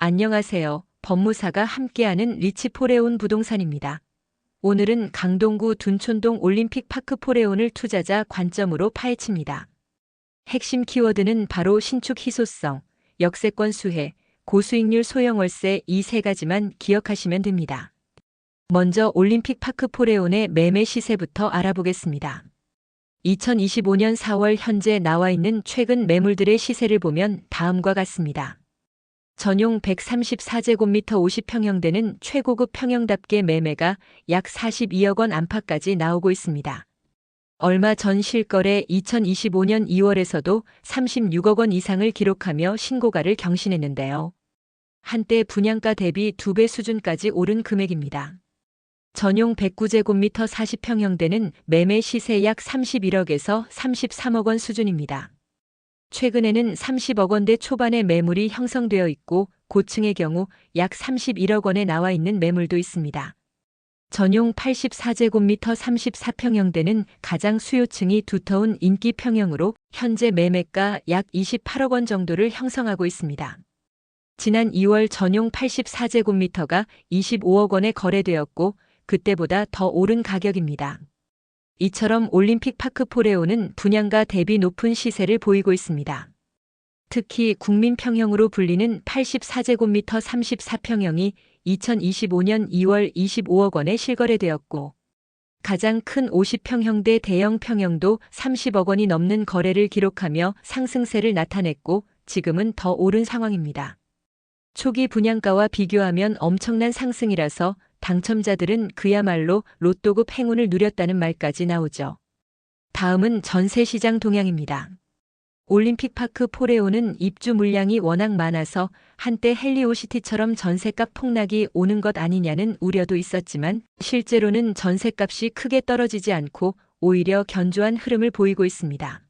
안녕하세요. 법무사가 함께하는 리치포레온 부동산입니다. 오늘은 강동구 둔촌동 올림픽파크 포레온을 투자자 관점으로 파헤칩니다. 핵심 키워드는 바로 신축 희소성, 역세권 수혜, 고수익률 소형월세 이 세 가지만 기억하시면 됩니다. 먼저 올림픽파크 포레온의 매매 시세부터 알아보겠습니다. 2025년 4월 현재 나와 있는 최근 매물들의 시세를 보면 다음과 같습니다. 전용 134제곱미터 50평형대는 최고급 평형답게 매매가 약 42억 원 안팎까지 나오고 있습니다. 얼마 전 실거래 2025년 2월에서도 36억 원 이상을 기록하며 신고가를 경신했는데요. 한때 분양가 대비 2배 수준까지 오른 금액입니다. 전용 109제곱미터 40평형대는 매매 시세 약 31억에서 33억 원 수준입니다. 최근에는 30억 원대 초반의 매물이 형성되어 있고 고층의 경우 약 31억 원에 나와 있는 매물도 있습니다. 전용 84제곱미터 34평형대는 가장 수요층이 두터운 인기 평형으로 현재 매매가 약 28억 원 정도를 형성하고 있습니다. 지난 2월 전용 84제곱미터가 25억 원에 거래되었고 그때보다 더 오른 가격입니다. 이처럼 올림픽파크 포레온은 분양가 대비 높은 시세를 보이고 있습니다. 특히 국민평형으로 불리는 84제곱미터 34평형이 2025년 2월 25억 원에 실거래되었고 가장 큰 50평형대 대형 평형도 30억 원이 넘는 거래를 기록하며 상승세를 나타냈고 지금은 더 오른 상황입니다. 초기 분양가와 비교하면 엄청난 상승이라서 당첨자들은 그야말로 로또급 행운을 누렸다는 말까지 나오죠. 다음은 전세시장 동향입니다. 올림픽파크 포레온은 입주 물량이 워낙 많아서 한때 헬리오시티처럼 전세값 폭락이 오는 것 아니냐는 우려도 있었지만 실제로는 전세값이 크게 떨어지지 않고 오히려 견조한 흐름을 보이고 있습니다.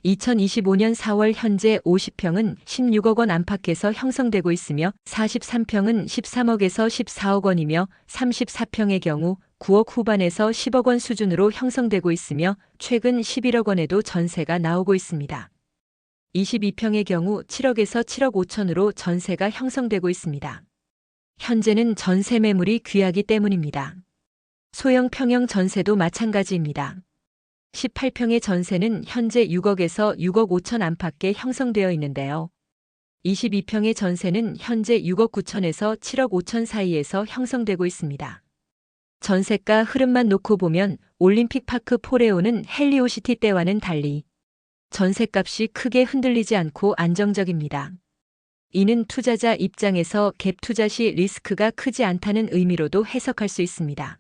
2025년 4월 현재 50평은 16억 원 안팎에서 형성되고 있으며 43평은 13억에서 14억 원이며 34평의 경우 9억 후반에서 10억 원 수준으로 형성되고 있으며 최근 11억 원에도 전세가 나오고 있습니다. 22평의 경우 7억에서 7억 5천으로 전세가 형성되고 있습니다. 현재는 전세 매물이 귀하기 때문입니다. 소형 평형 전세도 마찬가지입니다. 18평의 전세는 현재 6억에서 6억 5천 안팎에 형성되어 있는데요. 22평의 전세는 현재 6억 9천에서 7억 5천 사이에서 형성되고 있습니다. 전세가 흐름만 놓고 보면 올림픽파크 포레온은 헬리오시티 때와는 달리 전세값이 크게 흔들리지 않고 안정적입니다. 이는 투자자 입장에서 갭 투자 시 리스크가 크지 않다는 의미로도 해석할 수 있습니다.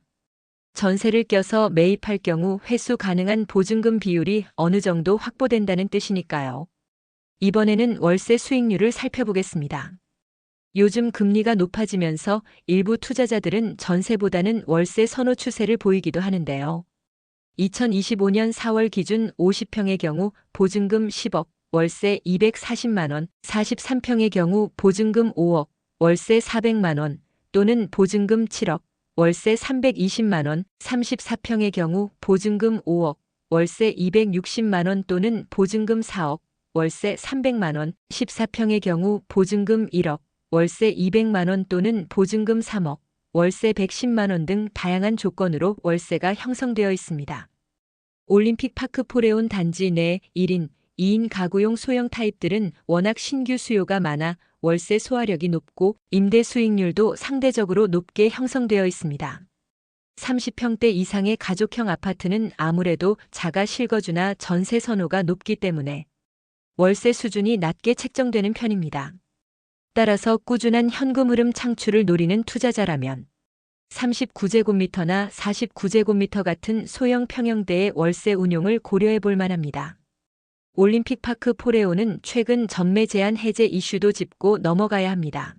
전세를 껴서 매입할 경우 회수 가능한 보증금 비율이 어느 정도 확보된다는 뜻이니까요. 이번에는 월세 수익률을 살펴보겠습니다. 요즘 금리가 높아지면서 일부 투자자들은 전세보다는 월세 선호 추세를 보이기도 하는데요. 2025년 4월 기준 50평의 경우 보증금 10억, 월세 240만 원, 43평의 경우 보증금 5억, 월세 400만 원 또는 보증금 7억, 월세 320만 원, 34평의 경우 보증금 5억, 월세 260만 원 또는 보증금 4억, 월세 300만 원, 14평의 경우 보증금 1억, 월세 200만 원 또는 보증금 3억, 월세 110만 원 등 다양한 조건으로 월세가 형성되어 있습니다. 올림픽파크 포레온 단지 내 1인, 2인 가구용 소형 타입들은 워낙 신규 수요가 많아 월세 소화력이 높고 임대 수익률도 상대적으로 높게 형성되어 있습니다. 30평대 이상의 가족형 아파트는 아무래도 자가 실거주나 전세 선호가 높기 때문에 월세 수준이 낮게 책정되는 편입니다. 따라서 꾸준한 현금 흐름 창출을 노리는 투자자라면 39제곱미터나 49제곱미터 같은 소형 평형대의 월세 운용을 고려해 볼 만합니다. 올림픽파크 포레온은 최근 전매 제한 해제 이슈도 짚고 넘어가야 합니다.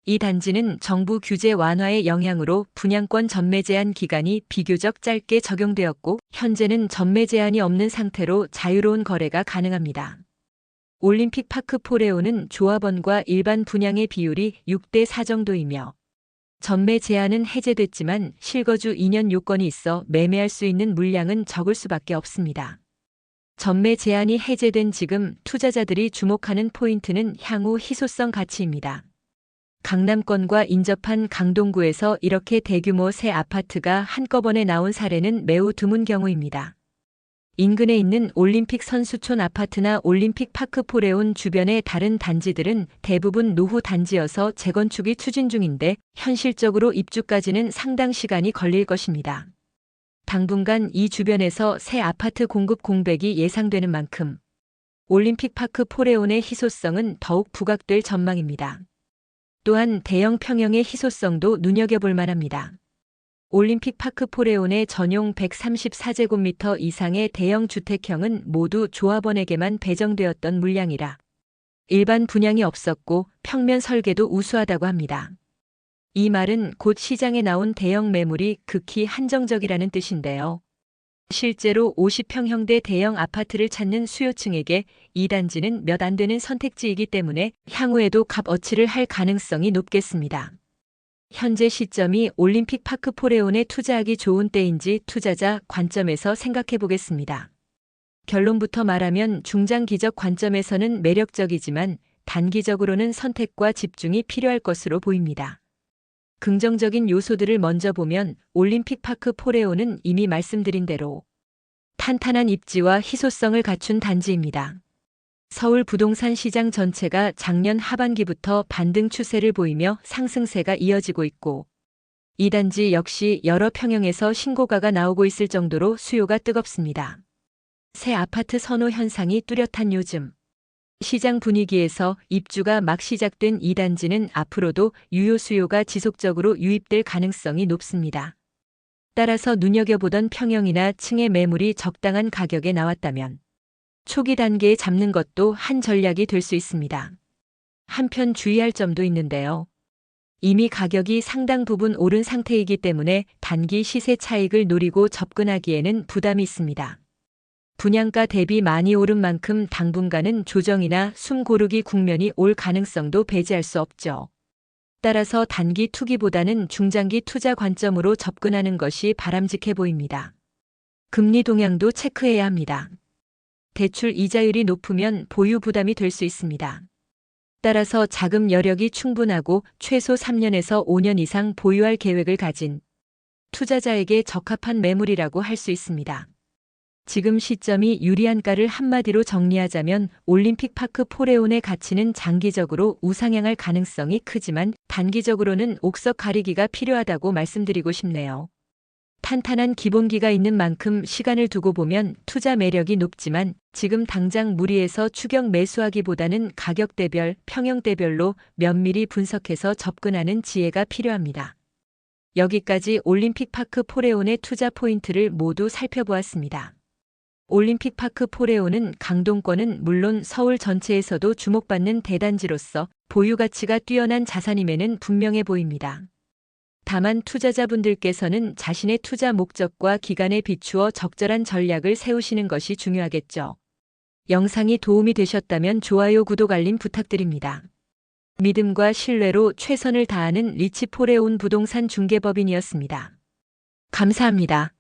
이 단지는 정부 규제 완화의 영향으로 분양권 전매 제한 기간이 비교적 짧게 적용되었고 현재는 전매 제한이 없는 상태로 자유로운 거래가 가능합니다. 올림픽파크 포레온은 조합원과 일반 분양의 비율이 6대4 정도이며 전매 제한은 해제됐지만 실거주 2년 요건이 있어 매매할 수 있는 물량은 적을 수밖에 없습니다. 전매 제한이 해제된 지금 투자자들이 주목하는 포인트는 향후 희소성 가치입니다. 강남권과 인접한 강동구에서 이렇게 대규모 새 아파트가 한꺼번에 나온 사례는 매우 드문 경우입니다. 인근에 있는 올림픽 선수촌 아파트나 올림픽 파크 포레온 주변의 다른 단지들은 대부분 노후 단지여서 재건축이 추진 중인데 현실적으로 입주까지는 상당 시간이 걸릴 것입니다. 당분간 이 주변에서 새 아파트 공급 공백이 예상되는 만큼 올림픽 파크 포레온의 희소성은 더욱 부각될 전망입니다. 또한 대형 평형의 희소성도 눈여겨볼 만합니다. 올림픽 파크 포레온의 전용 134제곱미터 이상의 대형 주택형은 모두 조합원에게만 배정되었던 물량이라 일반 분양이 없었고 평면 설계도 우수하다고 합니다. 이 말은 곧 시장에 나온 대형 매물이 극히 한정적이라는 뜻인데요. 실제로 50평형대 대형 아파트를 찾는 수요층에게 이 단지는 몇 안 되는 선택지이기 때문에 향후에도 값어치를 할 가능성이 높겠습니다. 현재 시점이 올림픽 파크 포레온에 투자하기 좋은 때인지 투자자 관점에서 생각해 보겠습니다. 결론부터 말하면 중장기적 관점에서는 매력적이지만 단기적으로는 선택과 집중이 필요할 것으로 보입니다. 긍정적인 요소들을 먼저 보면 올림픽 파크 포레온은 이미 말씀드린 대로 탄탄한 입지와 희소성을 갖춘 단지입니다. 서울 부동산 시장 전체가 작년 하반기부터 반등 추세를 보이며 상승세가 이어지고 있고 이 단지 역시 여러 평형에서 신고가가 나오고 있을 정도로 수요가 뜨겁습니다. 새 아파트 선호 현상이 뚜렷한 요즘 시장 분위기에서 입주가 막 시작된 이 단지는 앞으로도 유효 수요가 지속적으로 유입될 가능성이 높습니다. 따라서 눈여겨보던 평형이나 층의 매물이 적당한 가격에 나왔다면 초기 단계에 잡는 것도 한 전략이 될 수 있습니다. 한편 주의할 점도 있는데요. 이미 가격이 상당 부분 오른 상태이기 때문에 단기 시세 차익을 노리고 접근하기에는 부담이 있습니다. 분양가 대비 많이 오른 만큼 당분간은 조정이나 숨 고르기 국면이 올 가능성도 배제할 수 없죠. 따라서 단기 투기보다는 중장기 투자 관점으로 접근하는 것이 바람직해 보입니다. 금리 동향도 체크해야 합니다. 대출 이자율이 높으면 보유 부담이 될 수 있습니다. 따라서 자금 여력이 충분하고 최소 3년에서 5년 이상 보유할 계획을 가진 투자자에게 적합한 매물이라고 할 수 있습니다. 지금 시점이 유리한가를 한마디로 정리하자면 올림픽 파크 포레온의 가치는 장기적으로 우상향할 가능성이 크지만 단기적으로는 옥석 가리기가 필요하다고 말씀드리고 싶네요. 탄탄한 기본기가 있는 만큼 시간을 두고 보면 투자 매력이 높지만 지금 당장 무리해서 추격 매수하기보다는 가격대별, 평형대별로 면밀히 분석해서 접근하는 지혜가 필요합니다. 여기까지 올림픽 파크 포레온의 투자 포인트를 모두 살펴보았습니다. 올림픽 파크 포레온은 강동권은 물론 서울 전체에서도 주목받는 대단지로서 보유 가치가 뛰어난 자산임에는 분명해 보입니다. 다만 투자자분들께서는 자신의 투자 목적과 기간에 비추어 적절한 전략을 세우시는 것이 중요하겠죠. 영상이 도움이 되셨다면 좋아요, 구독, 알림 부탁드립니다. 믿음과 신뢰로 최선을 다하는 리치 포레온 부동산 중개법인이었습니다. 감사합니다.